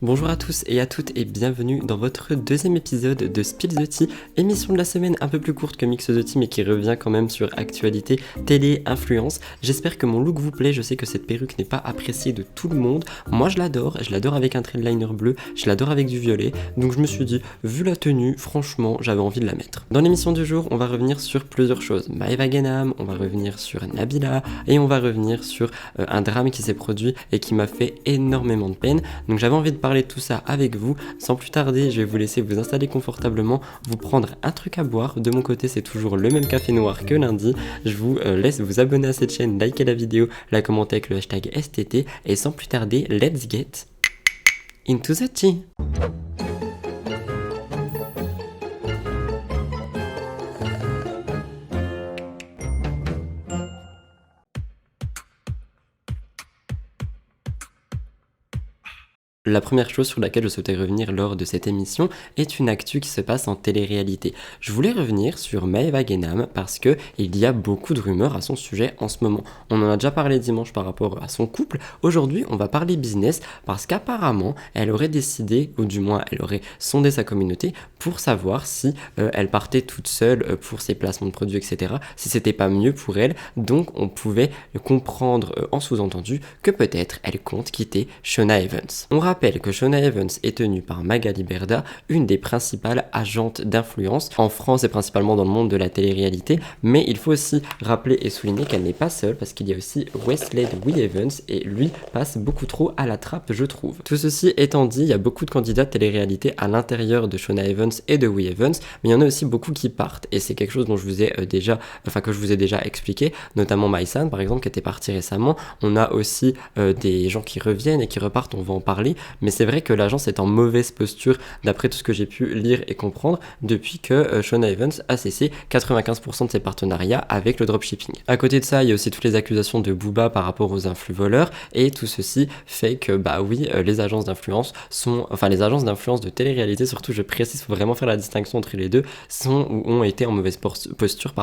Bonjour à tous et à toutes et bienvenue dans votre deuxième épisode de Spill the Tea, émission de la semaine un peu plus courte que Mix the Tea mais qui revient quand même sur actualité, télé, influence. J'espère que mon look vous plaît, je sais que cette perruque n'est pas appréciée de tout le monde. Moi je l'adore avec un trail-liner bleu, je l'adore avec du violet, donc je me suis dit, vu la tenue, franchement j'avais envie de la mettre. Dans l'émission du jour, on va revenir sur plusieurs choses. Maeva Genam, on va revenir sur Nabila et on va revenir sur un drame qui s'est produit et qui m'a fait énormément de peine. Donc j'avais envie de parler de tout ça avec vous. Sans plus tarder, je vais vous laisser vous installer confortablement, vous prendre un truc à boire. De mon côté, c'est toujours le même café noir que lundi. Je vous laisse vous abonner à cette chaîne, liker la vidéo, la commenter avec le hashtag STT. Et sans plus tarder, let's get into the tea. La première chose sur laquelle je souhaitais revenir lors de cette émission est une actu qui se passe en télé-réalité. Je voulais revenir sur Maeva Genam parce que il y a beaucoup de rumeurs à son sujet en ce moment. On en a déjà parlé dimanche par rapport à son couple. Aujourd'hui, on va parler business parce qu'apparemment, elle aurait décidé, ou du moins elle aurait sondé sa communauté pour savoir si elle partait toute seule pour ses placements de produits, etc. Si c'était pas mieux pour elle. Donc, on pouvait comprendre en sous-entendu que peut-être elle compte quitter Shona Evans. On rappelle que Shona Evans est tenue par Magali Berda, une des principales agentes d'influence en France et principalement dans le monde de la télé-réalité, mais il faut aussi rappeler et souligner qu'elle n'est pas seule parce qu'il y a aussi Wesley de We Evans et lui passe beaucoup trop à la trappe, je trouve. Tout ceci étant dit, il y a beaucoup de candidats de télé-réalité à l'intérieur de Shona Evans et de We Evans, mais il y en a aussi beaucoup qui partent et c'est quelque chose dont je vous ai déjà expliqué, notamment Maïsan par exemple qui était parti récemment. On a aussi des gens qui reviennent et qui repartent, on va en parler. Mais c'est vrai que l'agence est en mauvaise posture d'après tout ce que j'ai pu lire et comprendre depuis que Shona Evans a cessé 95% de ses partenariats avec le dropshipping. À côté de ça, il y a aussi toutes les accusations de Booba par rapport aux influx voleurs et tout ceci fait que les agences d'influence de télé-réalité surtout, je précise, faut vraiment faire la distinction entre les deux, sont ou ont été en mauvaise posture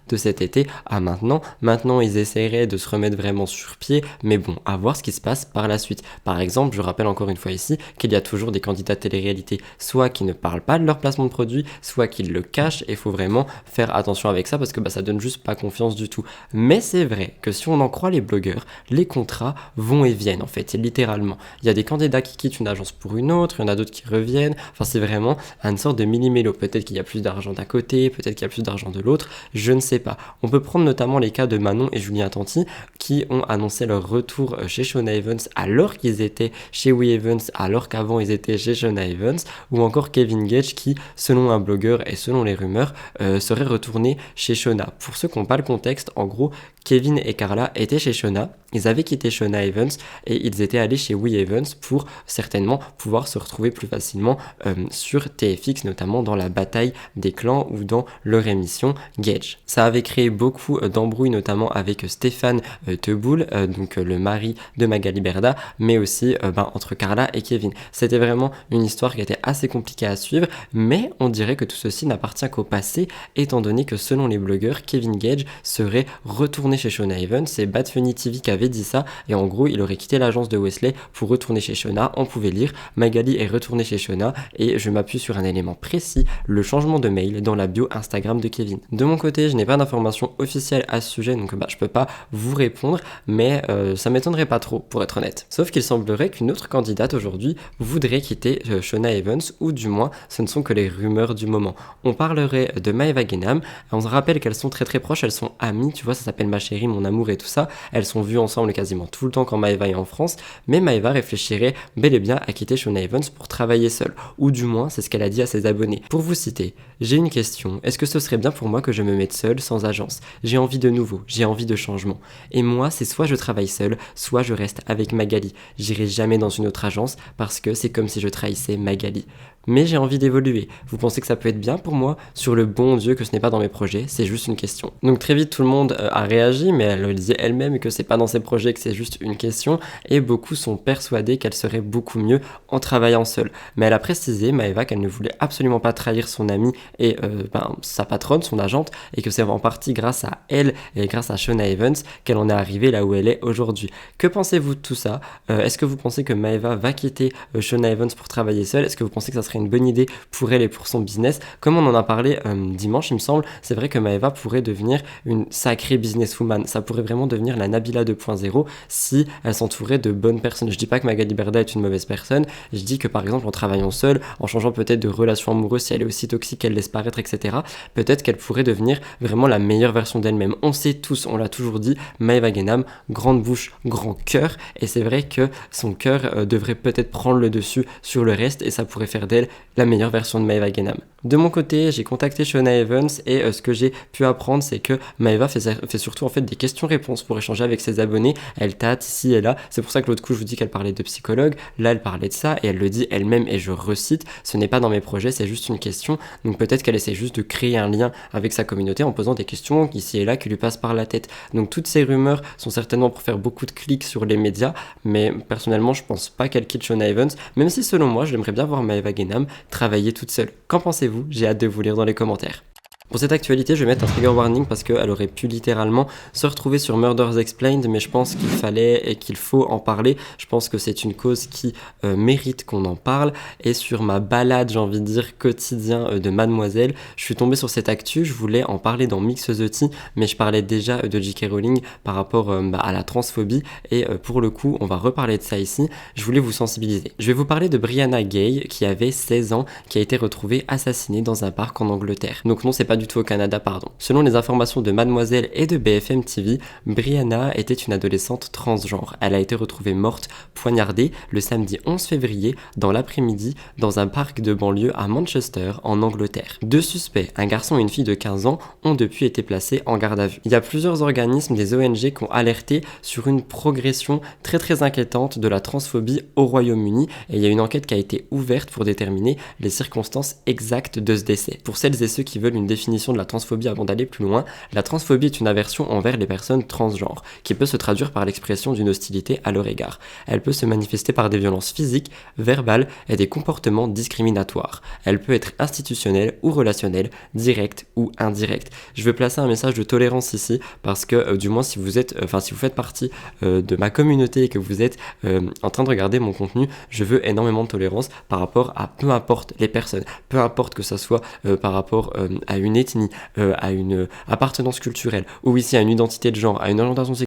de cet été à maintenant. Maintenant, ils essaieraient de se remettre vraiment sur pied, mais bon, à voir ce qui se passe par la suite. Par exemple, je rappelle encore une fois ici qu'il y a toujours des candidats de télé-réalité soit qui ne parlent pas de leur placement de produit, soit qui le cachent et il faut vraiment faire attention avec ça parce que ça donne juste pas confiance du tout. Mais c'est vrai que si on en croit les blogueurs, les contrats vont et viennent en fait, littéralement. Il y a des candidats qui quittent une agence pour une autre, il y en a d'autres qui reviennent, enfin c'est vraiment une sorte de mini-mélo. Peut-être qu'il y a plus d'argent d'un côté, peut-être qu'il y a plus d'argent de l'autre, je ne sais pas. On peut prendre notamment les cas de Manon et Julien Tanti qui ont annoncé leur retour chez Shona Evans alors qu'ils étaient chez We Evans alors qu'avant ils étaient chez Shona Evans, ou encore Kevin Gage qui, selon un blogueur et selon les rumeurs, serait retourné chez Shona. Pour ceux qui n'ont pas le contexte, en gros, Kevin et Carla étaient chez Shona, ils avaient quitté Shona Evans et ils étaient allés chez We Evans pour certainement pouvoir se retrouver plus facilement sur TFX, notamment dans la bataille des clans ou dans leur émission Gage. Ça avait créé beaucoup d'embrouilles, notamment avec Stéphane Teboul, donc le mari de Magali Berda, mais aussi entre Carla et Kevin. C'était vraiment une histoire qui était assez compliquée à suivre, mais on dirait que tout ceci n'appartient qu'au passé, étant donné que selon les blogueurs, Kevin Gage serait retourné chez Shona Evans. C'est Bad Funny TV qui avait dit ça, et en gros il aurait quitté l'agence de Wesley pour retourner chez Shona. On pouvait lire Magali est retournée chez Shona, et je m'appuie sur un élément précis, le changement de mail dans la bio Instagram de Kevin. De mon côté, je n'ai pas d'informations officielles à ce sujet, donc je peux pas vous répondre, mais ça m'étonnerait pas trop pour être honnête. Sauf qu'il semblerait qu'une autre candidate aujourd'hui voudrait quitter Shona Evans, ou du moins ce ne sont que les rumeurs du moment. On parlerait de Maeva Genam, on se rappelle qu'elles sont très très proches, elles sont amies, tu vois, ça s'appelle Ma Chérie, Mon Amour et tout ça, elles sont vues ensemble quasiment tout le temps quand Maeva est en France, mais Maeva réfléchirait bel et bien à quitter Shona Evans pour travailler seule, ou du moins c'est ce qu'elle a dit à ses abonnés. Pour vous citer, j'ai une question, est-ce que ce serait bien pour moi que je me mette seule sans agence? J'ai envie de nouveau, j'ai envie de changement. Et moi, c'est soit je travaille seule, soit je reste avec Magali. J'irai jamais dans une autre agence parce que c'est comme si je trahissais Magali. mais j'ai envie d'évoluer. Vous pensez que ça peut être bien pour moi? Sur le bon Dieu que ce n'est pas dans mes projets, c'est juste une question. Donc très vite tout le monde a réagi, mais elle le disait elle-même que c'est pas dans ses projets, que c'est juste une question, et beaucoup sont persuadés qu'elle serait beaucoup mieux en travaillant seule. Mais elle a précisé, Maeva, qu'elle ne voulait absolument pas trahir son amie et sa patronne, son agente, et que c'est en partie grâce à elle et grâce à Shona Evans qu'elle en est arrivée là où elle est aujourd'hui. Que pensez-vous de tout ça? Est-ce que vous pensez que Maeva va quitter Shona Evans pour travailler seule? Est-ce que vous pensez que ça serait une bonne idée pour elle et pour son business? Comme on en a parlé dimanche, il me semble, c'est vrai que Maeva pourrait devenir une sacrée businesswoman. Ça pourrait vraiment devenir la Nabila 2.0 si elle s'entourait de bonnes personnes. Je dis pas que Magali Berda est une mauvaise personne, je dis que par exemple en travaillant seule, en changeant peut-être de relation amoureuse si elle est aussi toxique qu'elle laisse paraître, etc., peut-être qu'elle pourrait devenir vraiment la meilleure version d'elle-même. On sait tous, on l'a toujours dit, Maeva Genam, grande bouche, grand cœur, et c'est vrai que son cœur devrait peut-être prendre le dessus sur le reste, et ça pourrait faire d'elle la meilleure version de Maeva Genam. De mon côté, j'ai contacté Shona Evans, et ce que j'ai pu apprendre, c'est que Maeva fait surtout en fait des questions-réponses pour échanger avec ses abonnés. Elle tâte ici et là. C'est pour ça que l'autre coup, je vous dis qu'elle parlait de psychologue. Là, elle parlait de ça, et elle le dit elle-même, et je recite, ce n'est pas dans mes projets, c'est juste une question. Donc peut-être qu'elle essaie juste de créer un lien avec sa communauté en posant des questions ici et là qui lui passent par la tête. Donc toutes ces rumeurs sont certainement pour faire beaucoup de clics sur les médias, mais personnellement, je pense pas qu'elle quitte Shona Evans, même si selon moi, j'aimerais bien voir Maeva Genam travailler toute seule. Qu'en pensez-vous? J'ai hâte de vous lire dans les commentaires. Pour cette actualité, je vais mettre un trigger warning parce qu'elle aurait pu littéralement se retrouver sur Murders Explained, mais je pense qu'il fallait et qu'il faut en parler. Je pense que c'est une cause qui mérite qu'on en parle. Et sur ma balade, j'ai envie de dire, quotidien de Mademoiselle, je suis tombé sur cette actu. Je voulais en parler dans Mix the Tea, mais je parlais déjà de J.K. Rowling par rapport à la transphobie. Et pour le coup, on va reparler de ça ici. Je voulais vous sensibiliser. Je vais vous parler de Brianna Gay, qui avait 16 ans, qui a été retrouvée assassinée dans un parc en Angleterre. Donc non, c'est pas du tout au Canada, pardon. Selon les informations de Mademoiselle et de BFM TV, Brianna était une adolescente transgenre. Elle a été retrouvée morte, poignardée, le samedi 11 février, dans l'après-midi, dans un parc de banlieue à Manchester, en Angleterre. Deux suspects, un garçon et une fille de 15 ans, ont depuis été placés en garde à vue. Il y a plusieurs organismes, des ONG, qui ont alerté sur une progression très inquiétante de la transphobie au Royaume-Uni, et il y a une enquête qui a été ouverte pour déterminer les circonstances exactes de ce décès. Pour celles et ceux qui veulent une définition de la transphobie avant d'aller plus loin, la transphobie est une aversion envers les personnes transgenres, qui peut se traduire par l'expression d'une hostilité à leur égard. Elle peut se manifester par des violences physiques, verbales et des comportements discriminatoires. Elle peut être institutionnelle ou relationnelle, directe ou indirecte. Je veux placer un message de tolérance ici, parce que du moins si vous faites partie de ma communauté et que vous êtes en train de regarder mon contenu, je veux énormément de tolérance par rapport à peu importe les personnes, peu importe que ça soit par rapport à une ethnie, à une appartenance culturelle, ou ici à une identité de genre, à une orientation sexuelle.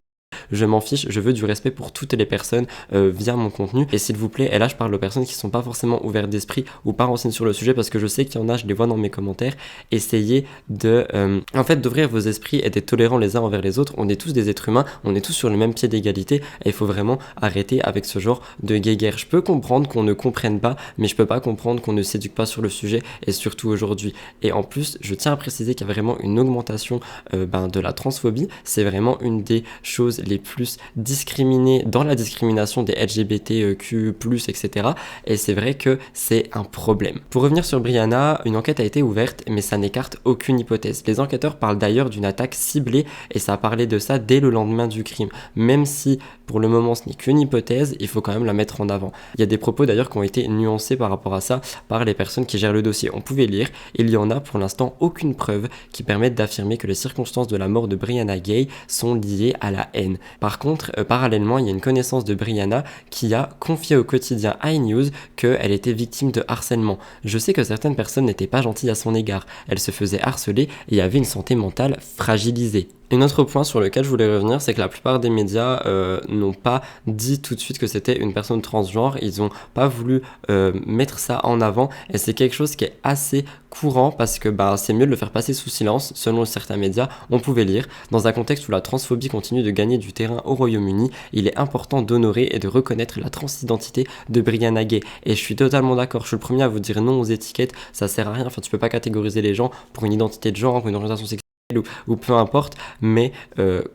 Je m'en fiche, je veux du respect pour toutes les personnes via mon contenu, et s'il vous plaît, et là je parle aux personnes qui sont pas forcément ouvertes d'esprit ou pas renseignées sur le sujet, parce que je sais qu'il y en a, je les vois dans mes commentaires, essayez d'ouvrir vos esprits et d'être tolérants les uns envers les autres. On est tous des êtres humains, on est tous sur le même pied d'égalité, et il faut vraiment arrêter avec ce genre de guéguerre. Je peux comprendre qu'on ne comprenne pas, mais je peux pas comprendre qu'on ne s'éduque pas sur le sujet, et surtout aujourd'hui. Et en plus, je tiens à préciser qu'il y a vraiment une augmentation de la transphobie. C'est vraiment une des choses les plus discriminées dans la discrimination des LGBTQ+, etc. Et c'est vrai que c'est un problème. Pour revenir sur Brianna, une enquête a été ouverte, mais ça n'écarte aucune hypothèse. Les enquêteurs parlent d'ailleurs d'une attaque ciblée, et ça a parlé de ça dès le lendemain du crime. Même si pour le moment ce n'est qu'une hypothèse, il faut quand même la mettre en avant. Il y a des propos d'ailleurs qui ont été nuancés par rapport à ça par les personnes qui gèrent le dossier. On pouvait lire, il y en a pour l'instant aucune preuve qui permette d'affirmer que les circonstances de la mort de Brianna Gay sont liées à la haine. Par contre, parallèlement, il y a une connaissance de Brianna qui a confié au quotidien iNews qu'elle était victime de harcèlement. Je sais que certaines personnes n'étaient pas gentilles à son égard. Elle se faisait harceler et avait une santé mentale fragilisée. Un autre point sur lequel je voulais revenir, c'est que la plupart des médias n'ont pas dit tout de suite que c'était une personne transgenre. Ils n'ont pas voulu mettre ça en avant, et c'est quelque chose qui est assez courant parce que c'est mieux de le faire passer sous silence. Selon certains médias, on pouvait lire: dans un contexte où la transphobie continue de gagner du terrain au Royaume-Uni, il est important d'honorer et de reconnaître la transidentité de Brianna Gay. Et je suis totalement d'accord, je suis le premier à vous dire non aux étiquettes, ça sert à rien. Enfin, tu peux pas catégoriser les gens pour une identité de genre, pour une orientation sexuelle. ou peu importe, mais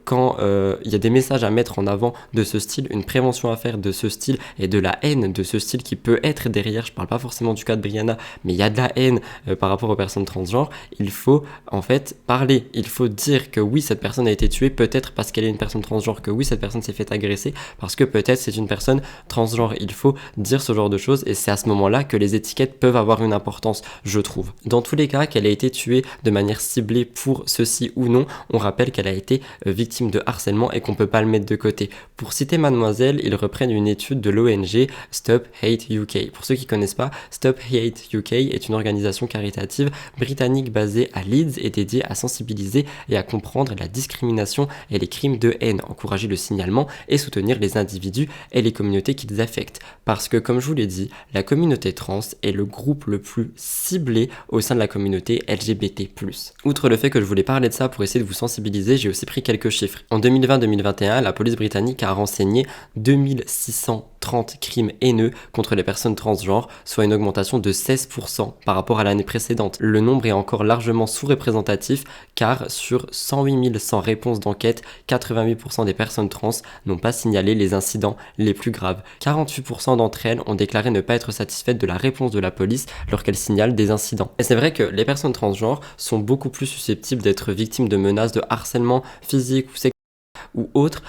quand il y a des messages à mettre en avant de ce style, une prévention à faire de ce style et de la haine de ce style qui peut être derrière, je parle pas forcément du cas de Brianna, mais il y a de la haine par rapport aux personnes transgenres, il faut en fait parler, il faut dire que oui, cette personne a été tuée peut-être parce qu'elle est une personne transgenre, que oui, cette personne s'est fait agresser parce que peut-être c'est une personne transgenre, il faut dire ce genre de choses et c'est à ce moment-là que les étiquettes peuvent avoir une importance, je trouve. Dans tous les cas, qu'elle ait été tuée de manière ciblée pour ceci ou non, on rappelle qu'elle a été victime de harcèlement et qu'on peut pas le mettre de côté. Pour citer Mademoiselle, ils reprennent une étude de l'ONG Stop Hate UK. Pour ceux qui connaissent pas, Stop Hate UK est une organisation caritative britannique basée à Leeds et dédiée à sensibiliser et à comprendre la discrimination et les crimes de haine, encourager le signalement et soutenir les individus et les communautés qu'ils affectent. Parce que, comme je vous l'ai dit, la communauté trans est le groupe le plus ciblé au sein de la communauté LGBT+. Outre le fait que je voulais parler de ça pour essayer de vous sensibiliser, j'ai aussi pris quelques chiffres. En 2020-2021, la police britannique a renseigné 2630 crimes haineux contre les personnes transgenres, soit une augmentation de 16% par rapport à l'année précédente. Le nombre est encore largement sous-représentatif car sur 108 100 réponses d'enquête, 88% des personnes trans n'ont pas signalé les incidents les plus graves. 48% d'entre elles ont déclaré ne pas être satisfaites de la réponse de la police lorsqu'elles signalent des incidents. Et c'est vrai que les personnes transgenres sont beaucoup plus susceptibles d'être victimes de menaces de harcèlement physique ou sexuel ou autre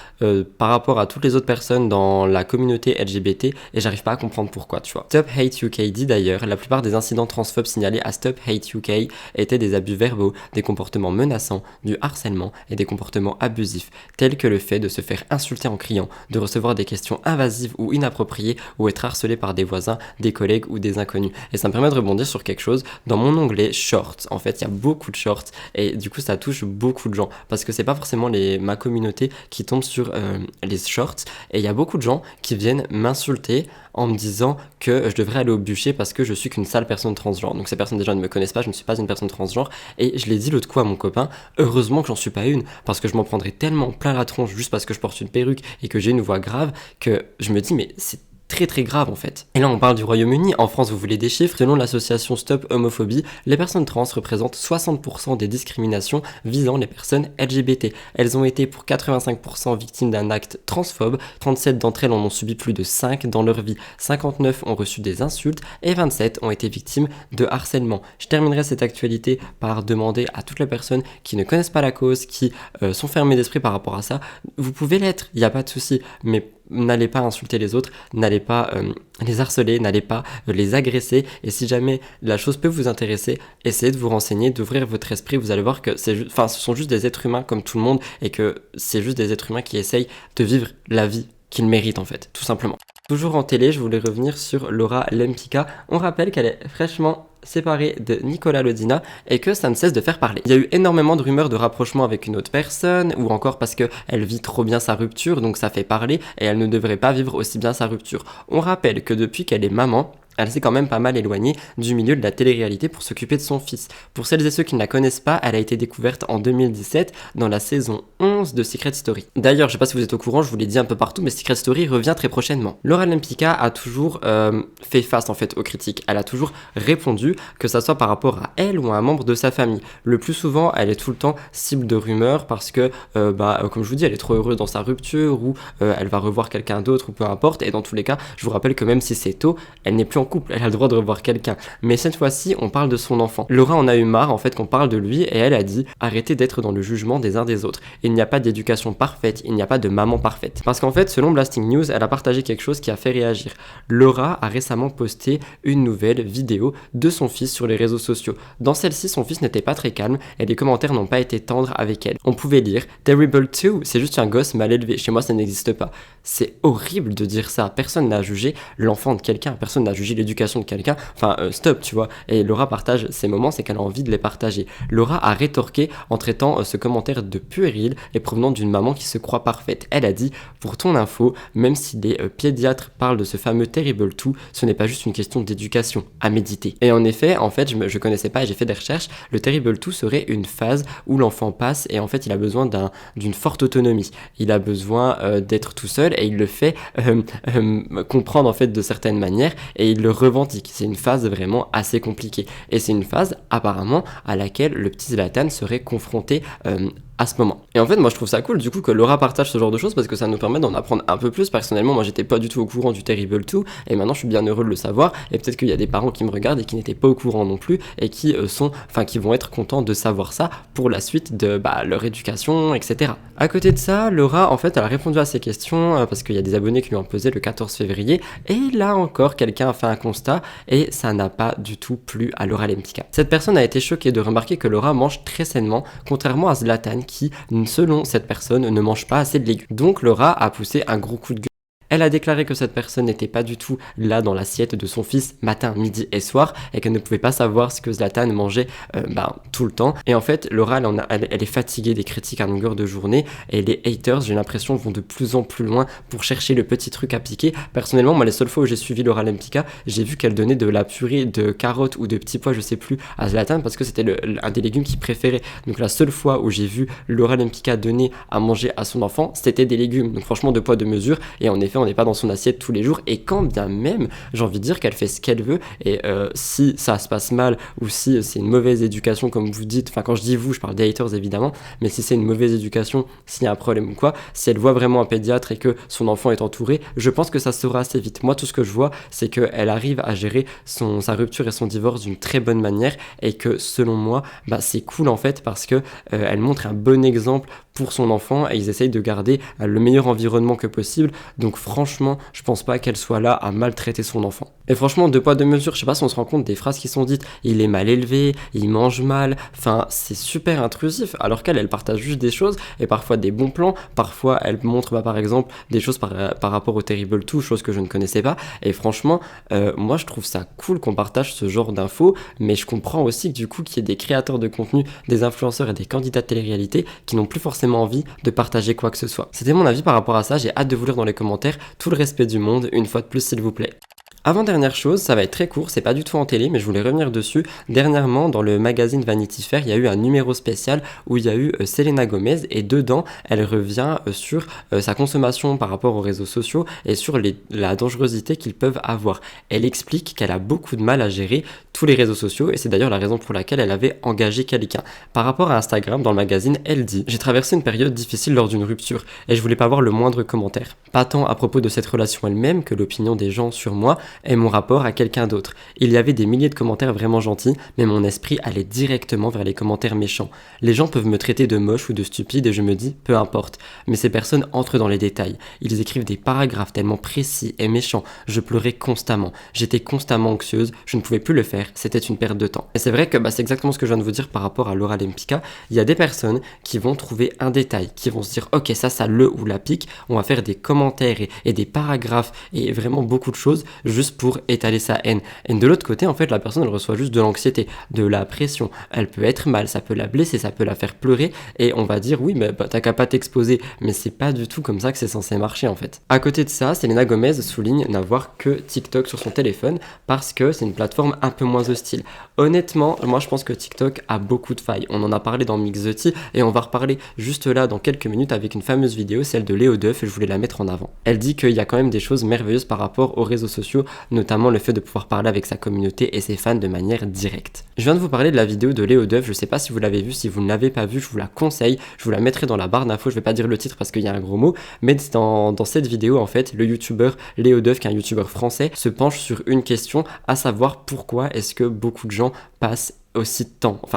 par rapport à toutes les autres personnes dans la communauté LGBT et j'arrive pas à comprendre pourquoi, tu vois. Stop Hate UK dit d'ailleurs, la plupart des incidents transphobes signalés à Stop Hate UK étaient des abus verbaux, des comportements menaçants, du harcèlement et des comportements abusifs, tels que le fait de se faire insulter en criant, de recevoir des questions invasives ou inappropriées ou être harcelé par des voisins, des collègues ou des inconnus. Et ça me permet de rebondir sur quelque chose, dans mon onglet Shorts, en fait il y a beaucoup de shorts et du coup ça touche beaucoup de gens parce que c'est pas forcément ma communauté qui tombe sur les shorts et il y a beaucoup de gens qui viennent m'insulter en me disant que je devrais aller au bûcher parce que je suis qu'une sale personne transgenre. Donc ces personnes déjà ne me connaissent pas, je ne suis pas une personne transgenre et je l'ai dit l'autre coup à mon copain, heureusement que j'en suis pas une parce que je m'en prendrais tellement plein la tronche juste parce que je porte une perruque et que j'ai une voix grave que je me dis mais c'est très grave en fait. Et là on parle du Royaume-Uni, en France vous voulez des chiffres, selon l'association Stop Homophobie, les personnes trans représentent 60% des discriminations visant les personnes LGBT. Elles ont été pour 85% victimes d'un acte transphobe, 37 d'entre elles en ont subi plus de 5 dans leur vie, 59 ont reçu des insultes et 27 ont été victimes de harcèlement. Je terminerai cette actualité par demander à toutes les personnes qui ne connaissent pas la cause, qui sont fermées d'esprit par rapport à ça, vous pouvez l'être, il n'y a pas de souci, mais n'allez pas insulter les autres, n'allez pas les harceler, n'allez pas les agresser et si jamais la chose peut vous intéresser, essayez de vous renseigner, d'ouvrir votre esprit, vous allez voir que ce sont juste des êtres humains comme tout le monde et que c'est juste des êtres humains qui essayent de vivre la vie qu'ils méritent en fait, tout simplement. Toujours en télé, je voulais revenir sur Laura Lempicka. On rappelle qu'elle est fraîchement séparée de Nicolas Lodina et que ça ne cesse de faire parler. Il y a eu énormément de rumeurs de rapprochement avec une autre personne ou encore parce qu'elle vit trop bien sa rupture, donc ça fait parler et elle ne devrait pas vivre aussi bien sa rupture. On rappelle que depuis qu'elle est maman, elle s'est quand même pas mal éloignée du milieu de la télé-réalité pour s'occuper de son fils. Pour celles et ceux qui ne la connaissent pas, elle a été découverte en 2017 dans la saison 11 de Secret Story. D'ailleurs, je sais pas si vous êtes au courant, je vous l'ai dit un peu partout, mais Secret Story revient très prochainement. Laura Lempicka a toujours fait face en fait aux critiques. Elle a toujours répondu, que ça soit par rapport à elle ou à un membre de sa famille. Le plus souvent, elle est tout le temps cible de rumeurs parce que, comme je vous dis, elle est trop heureuse dans sa rupture ou elle va revoir quelqu'un d'autre ou peu importe. Et dans tous les cas, je vous rappelle que même si c'est tôt, elle n'est plus en couple, elle a le droit de revoir quelqu'un. Mais cette fois-ci, on parle de son enfant. Laura en a eu marre en fait qu'on parle de lui et elle a dit arrêtez d'être dans le jugement des uns des autres. Il n'y a pas d'éducation parfaite, il n'y a pas de maman parfaite. Parce qu'en fait, selon Blasting News, elle a partagé quelque chose qui a fait réagir. Laura a récemment posté une nouvelle vidéo de son fils sur les réseaux sociaux. Dans celle-ci, son fils n'était pas très calme et les commentaires n'ont pas été tendres avec elle. On pouvait lire Terrible 2, c'est juste un gosse mal élevé. Chez moi, ça n'existe pas. C'est horrible de dire ça. Personne n'a jugé l'enfant de quelqu'un, personne n'a jugé l'éducation de quelqu'un, stop, tu vois. Et Laura partage ces moments, c'est qu'elle a envie de les partager. Laura a rétorqué en traitant ce commentaire de puéril et provenant d'une maman qui se croit parfaite. Elle a dit, pour ton info, même si les pédiatres parlent de ce fameux Terrible 2, ce n'est pas juste une question d'éducation, à méditer. Et en effet, je connaissais pas et j'ai fait des recherches, le Terrible 2 serait une phase où l'enfant passe et en fait il a besoin d'une forte autonomie. Il a besoin d'être tout seul et il le fait comprendre en fait de certaines manières et il le revendique. C'est une phase vraiment assez compliquée et c'est une phase apparemment à laquelle le petit Zlatan serait confronté à ce moment. Et en fait, moi je trouve ça cool du coup que Laura partage ce genre de choses parce que ça nous permet d'en apprendre un peu plus. Personnellement, moi j'étais pas du tout au courant du Terrible 2 et maintenant je suis bien heureux de le savoir. Et peut-être qu'il y a des parents qui me regardent et qui n'étaient pas au courant non plus et qui qui vont être contents de savoir ça pour la suite de leur éducation, etc. À côté de ça, Laura en fait elle a répondu à ces questions parce qu'il y a des abonnés qui lui ont posé le 14 février et là encore quelqu'un a fait un constat et ça n'a pas du tout plu à Laura Lempicka. Cette personne a été choquée de remarquer que Laura mange très sainement, contrairement à Zlatan qui, selon cette personne, ne mange pas assez de légumes. Donc Laura a poussé un gros coup de gueule. Elle a déclaré que cette personne n'était pas du tout là dans l'assiette de son fils matin, midi et soir et qu'elle ne pouvait pas savoir ce que Zlatan mangeait tout le temps. Et en fait, Laura, elle est fatiguée des critiques à longueur de journée et les haters, j'ai l'impression, vont de plus en plus loin pour chercher le petit truc à piquer. Personnellement, moi, les seules fois où j'ai suivi Laura Lempicka, j'ai vu qu'elle donnait de la purée de carottes ou de petits pois, je sais plus, à Zlatan parce que c'était un des légumes qu'il préférait. Donc la seule fois où j'ai vu Laura Lempicka donner à manger à son enfant, c'était des légumes. Donc franchement, de poids, de mesure. Et en effet, on n'est pas dans son assiette tous les jours et quand bien même j'ai envie de dire qu'elle fait ce qu'elle veut et si ça se passe mal ou si c'est une mauvaise éducation comme vous dites, enfin quand je dis vous je parle des haters évidemment, mais si c'est une mauvaise éducation, s'il y a un problème ou quoi, si elle voit vraiment un pédiatre et que son enfant est entouré, je pense que ça se saura assez vite. Moi tout ce que je vois c'est qu'elle arrive à gérer sa rupture et son divorce d'une très bonne manière et que selon moi c'est cool en fait parce que elle montre un bon exemple pour son enfant et ils essayent de garder le meilleur environnement que possible. Donc franchement, je pense pas qu'elle soit là à maltraiter son enfant. Et franchement, deux poids deux mesures, je sais pas si on se rend compte des phrases qui sont dites. Il est mal élevé, il mange mal, enfin c'est super intrusif. Alors qu'elle partage juste des choses et parfois des bons plans. Parfois elle montre par exemple des choses par rapport au Terrible 2, choses que je ne connaissais pas. Et franchement, moi je trouve ça cool qu'on partage ce genre d'infos, mais je comprends aussi que du coup qu'il y ait des créateurs de contenu, des influenceurs et des candidats de télé-réalité qui n'ont plus forcément envie de partager quoi que ce soit. C'était mon avis par rapport à ça, j'ai hâte de vous lire dans les commentaires. Tout le respect du monde, une fois de plus s'il vous plaît. Avant-dernière chose, ça va être très court, c'est pas du tout en télé, mais je voulais revenir dessus. Dernièrement, dans le magazine Vanity Fair, il y a eu un numéro spécial où il y a eu Selena Gomez et dedans, elle revient sur sa consommation par rapport aux réseaux sociaux et sur la dangerosité qu'ils peuvent avoir. Elle explique qu'elle a beaucoup de mal à gérer tous les réseaux sociaux et c'est d'ailleurs la raison pour laquelle elle avait engagé quelqu'un. Par rapport à Instagram, dans le magazine, elle dit « J'ai traversé une période difficile lors d'une rupture et je voulais pas avoir le moindre commentaire. Pas tant à propos de cette relation elle-même que l'opinion des gens sur moi, et mon rapport à quelqu'un d'autre. Il y avait des milliers de commentaires vraiment gentils, mais mon esprit allait directement vers les commentaires méchants. Les gens peuvent me traiter de moche ou de stupide et je me dis, peu importe. Mais ces personnes entrent dans les détails. Ils écrivent des paragraphes tellement précis et méchants. Je pleurais constamment. J'étais constamment anxieuse, je ne pouvais plus le faire, c'était une perte de temps. Et c'est vrai que c'est exactement ce que je viens de vous dire par rapport à Laura Lempicka. Il y a des personnes qui vont trouver un détail, qui vont se dire, ok, ça le ou la pique, on va faire des commentaires et des paragraphes et vraiment beaucoup de choses juste pour étaler sa haine. Et de l'autre côté, en fait, la personne elle reçoit juste de l'anxiété, de la pression. Elle peut être mal, ça peut la blesser, ça peut la faire pleurer. Et on va dire, oui, mais t'as qu'à pas t'exposer. Mais c'est pas du tout comme ça que c'est censé marcher, en fait. À côté de ça, Selena Gomez souligne n'avoir que TikTok sur son téléphone parce que c'est une plateforme un peu moins hostile. Honnêtement, moi, je pense que TikTok a beaucoup de failles. On en a parlé dans Mix the Tea et on va reparler juste là dans quelques minutes avec une fameuse vidéo, celle de Léo Duff, et je voulais la mettre en avant. Elle dit qu'il y a quand même des choses merveilleuses par rapport aux réseaux sociaux, notamment le fait de pouvoir parler avec sa communauté et ses fans de manière directe. Je viens de vous parler de la vidéo de Léo Duff, je sais pas si vous l'avez vue, si vous ne l'avez pas vue, je vous la conseille, je vous la mettrai dans la barre d'infos, je vais pas dire le titre parce qu'il y a un gros mot, mais dans cette vidéo en fait, le youtubeur Léo Duff, qui est un youtubeur français, se penche sur une question, à savoir pourquoi est-ce que beaucoup de gens passent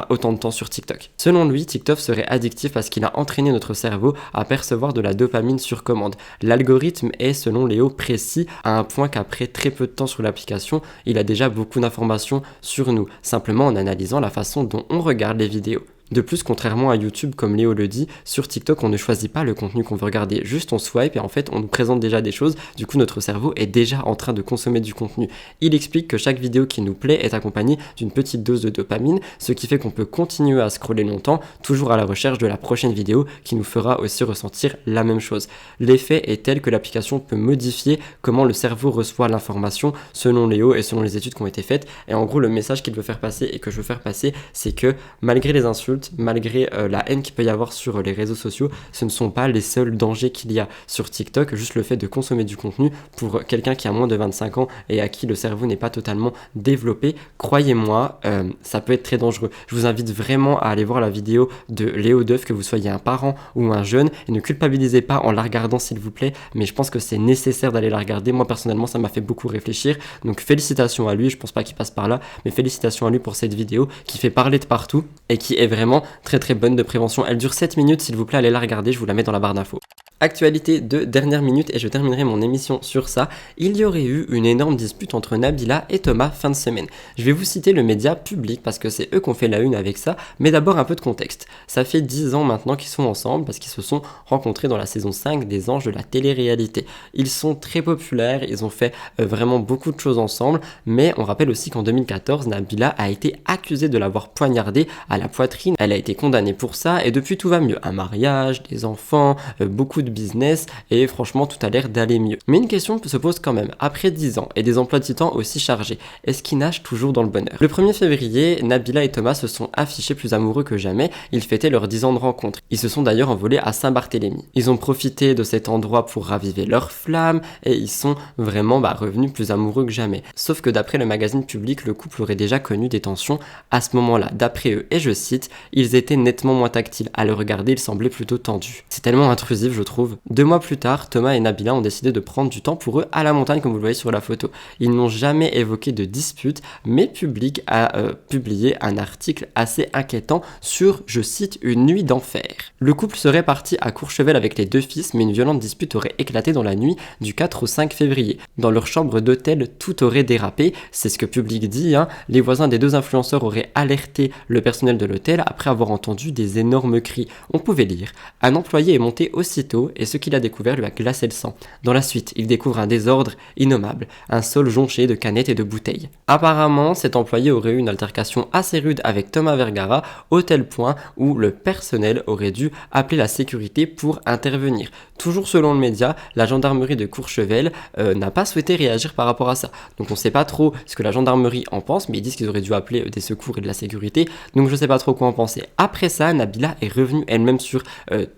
autant de temps sur TikTok. Selon lui, TikTok serait addictif parce qu'il a entraîné notre cerveau à percevoir de la dopamine sur commande. L'algorithme est, selon Léo, précis à un point qu'après très peu de temps sur l'application, il a déjà beaucoup d'informations sur nous, simplement en analysant la façon dont on regarde les vidéos. De plus, contrairement à YouTube, comme Léo le dit, sur TikTok, on ne choisit pas le contenu qu'on veut regarder. Juste on swipe et en fait, on nous présente déjà des choses. Du coup, notre cerveau est déjà en train de consommer du contenu. Il explique que chaque vidéo qui nous plaît est accompagnée d'une petite dose de dopamine, ce qui fait qu'on peut continuer à scroller longtemps, toujours à la recherche de la prochaine vidéo qui nous fera aussi ressentir la même chose. L'effet est tel que l'application peut modifier comment le cerveau reçoit l'information, selon Léo et selon les études qui ont été faites. Et en gros, le message qu'il veut faire passer et que je veux faire passer, c'est que malgré les insultes, internautes, malgré la haine qu'il peut y avoir sur les réseaux sociaux, ce ne sont pas les seuls dangers qu'il y a sur TikTok. Juste le fait de consommer du contenu pour quelqu'un qui a moins de 25 ans et à qui le cerveau n'est pas totalement développé, croyez-moi, ça peut être très dangereux. Je vous invite vraiment à aller voir la vidéo de Léo Duff, que vous soyez un parent ou un jeune, et ne culpabilisez pas en la regardant s'il vous plaît, mais je pense que c'est nécessaire d'aller la regarder. Moi personnellement ça m'a fait beaucoup réfléchir, donc félicitations à lui, je pense pas qu'il passe par là, mais félicitations à lui pour cette vidéo qui fait parler de partout et qui est vraiment très très bonne de prévention. Elle dure 7 minutes, s'il vous plaît, allez la regarder, je vous la mets dans la barre d'infos. Actualité de dernière minute et je terminerai mon émission sur ça. Il y aurait eu une énorme dispute entre Nabila et Thomas fin de semaine. Je vais vous citer le média Public parce que c'est eux qui ont fait la une avec ça, mais d'abord un peu de contexte. Ça fait 10 ans maintenant qu'ils sont ensemble parce qu'ils se sont rencontrés dans la saison 5 des Anges de la télé-réalité. Ils sont très populaires, ils ont fait vraiment beaucoup de choses ensemble, mais on rappelle aussi qu'en 2014, Nabila a été accusée de l'avoir poignardée à la poitrine. Elle a été condamnée pour ça et depuis tout va mieux. Un mariage, des enfants, beaucoup de business et franchement tout a l'air d'aller mieux. Mais une question se pose quand même, après 10 ans et des emplois de temps aussi chargés, est-ce qu'ils nagent toujours dans le bonheur? Le 1er février, Nabila et Thomas se sont affichés plus amoureux que jamais, ils fêtaient leurs 10 ans de rencontre. Ils se sont d'ailleurs envolés à Saint-Barthélemy. Ils ont profité de cet endroit pour raviver leur flamme et ils sont vraiment revenus plus amoureux que jamais. Sauf que d'après le magazine Public, le couple aurait déjà connu des tensions à ce moment-là. D'après eux, et je cite, ils étaient nettement moins tactiles. À le regarder, ils semblaient plutôt tendus. C'est tellement intrusif, je trouve. 2 mois plus tard, Thomas et Nabila ont décidé de prendre du temps pour eux à la montagne, comme vous le voyez sur la photo. Ils n'ont jamais évoqué de dispute, mais Public a publié un article assez inquiétant sur, je cite, une nuit d'enfer. Le couple serait parti à Courchevel avec les 2 fils, mais une violente dispute aurait éclaté dans la nuit du 4 au 5 février. Dans leur chambre d'hôtel, tout aurait dérapé, c'est ce que Public dit, hein. Les voisins des 2 influenceurs auraient alerté le personnel de l'hôtel après avoir entendu des énormes cris. On pouvait lire. Un employé est monté aussitôt et ce qu'il a découvert lui a glacé le sang. Dans la suite, il découvre un désordre innommable, un sol jonché de canettes et de bouteilles. Apparemment, cet employé aurait eu une altercation assez rude avec Thomas Vergara, au tel point où le personnel aurait dû appeler la sécurité pour intervenir. Toujours selon le média, la gendarmerie de Courchevel n'a pas souhaité réagir par rapport à ça. Donc on sait pas trop ce que la gendarmerie en pense, mais ils disent qu'ils auraient dû appeler des secours et de la sécurité, donc je sais pas trop quoi en penser. Après ça, Nabila est revenue elle-même sur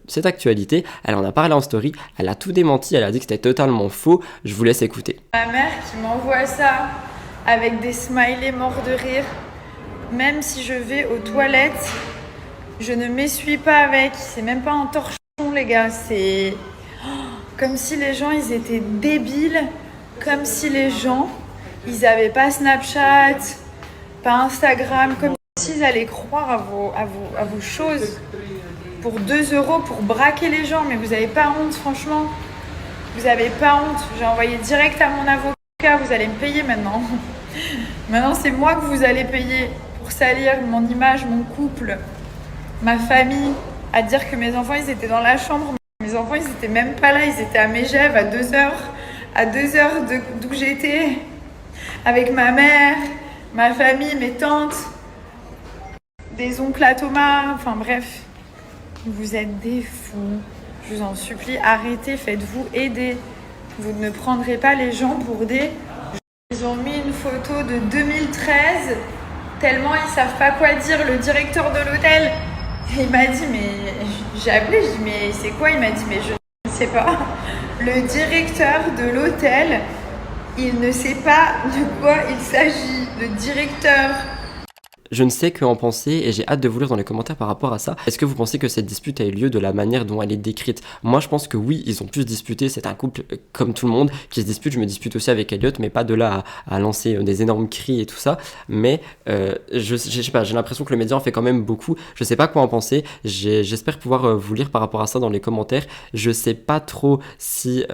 cette actualité, elle en a parlé en story, elle a tout démenti, elle a dit que c'était totalement faux, je vous laisse écouter. Ma mère qui m'envoie ça avec des smileys morts de rire, même si je vais aux toilettes, je ne m'essuie pas avec, c'est même pas un torchon les gars, c'est comme si les gens ils étaient débiles, comme si les gens ils avaient pas Snapchat, pas Instagram, comme s'ils allaient croire à vos choses pour 2 € pour braquer les gens, mais vous avez pas honte franchement, vous avez pas honte, j'ai envoyé direct à mon avocat, vous allez me payer maintenant. Maintenant c'est moi que vous allez payer pour salir mon image, mon couple, ma famille, à dire que mes enfants ils étaient dans la chambre. Mes enfants ils étaient même pas là, ils étaient à Megève à 2 heures d'où j'étais, avec ma mère, ma famille, mes tantes, des oncles à Thomas, enfin bref. Vous êtes des fous, je vous en supplie, arrêtez, faites-vous aider. Vous ne prendrez pas les gens pour des... Ils ont mis une photo de 2013, tellement ils savent pas quoi dire, le directeur de l'hôtel. Il m'a dit, mais j'ai appelé, je dis, mais c'est quoi? Il m'a dit, mais je ne sais pas. Le directeur de l'hôtel, il ne sait pas de quoi il s'agit. Le directeur. Je ne sais que en penser et j'ai hâte de vous lire dans les commentaires par rapport à ça. Est-ce que vous pensez que cette dispute a eu lieu de la manière dont elle est décrite? Moi je pense que oui, ils ont pu se disputer, c'est un couple comme tout le monde qui se dispute, je me dispute aussi avec Elliot, mais pas de là à lancer des énormes cris et tout ça, mais je sais pas, j'ai l'impression que le média en fait quand même beaucoup, je sais pas quoi en penser, j'espère pouvoir vous lire par rapport à ça dans les commentaires. Je sais pas trop si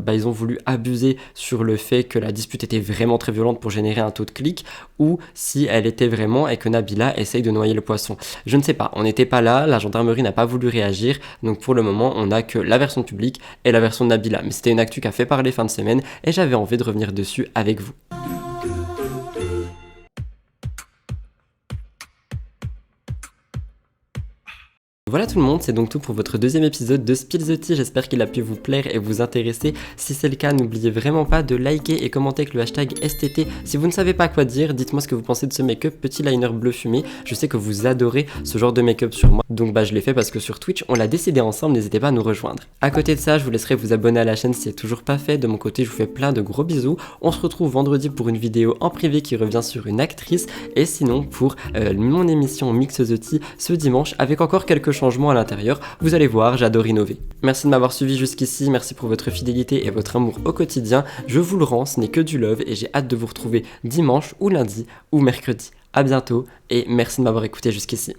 ils ont voulu abuser sur le fait que la dispute était vraiment très violente pour générer un taux de clics, ou si elle était vraiment et que Nabila essaye de noyer le poisson. Je ne sais pas, on n'était pas là, la gendarmerie n'a pas voulu réagir, donc pour le moment on n'a que la version publique et la version de Nabila. Mais c'était une actu qui a fait parler fin de semaine et j'avais envie de revenir dessus avec vous. Voilà tout le monde, c'est donc tout pour votre deuxième épisode de Spill the Tea. J'espère qu'il a pu vous plaire et vous intéresser. Si c'est le cas, n'oubliez vraiment pas de liker et commenter avec le hashtag STT. Si vous ne savez pas quoi dire, dites-moi ce que vous pensez de ce make-up petit liner bleu fumé. Je sais que vous adorez ce genre de make-up sur moi, donc je l'ai fait parce que sur Twitch on l'a décidé ensemble, n'hésitez pas à nous rejoindre. À côté de ça, je vous laisserai vous abonner à la chaîne si c'est toujours pas fait. De mon côté, je vous fais plein de gros bisous. On se retrouve vendredi pour une vidéo en privé qui revient sur une actrice, et sinon pour mon émission Mix the Tea ce dimanche avec encore quelques changements à l'intérieur. Vous allez voir, j'adore innover. Merci de m'avoir suivi jusqu'ici, merci pour votre fidélité et votre amour au quotidien. Je vous le rends, ce n'est que du love et j'ai hâte de vous retrouver dimanche ou lundi ou mercredi. À bientôt et merci de m'avoir écouté jusqu'ici.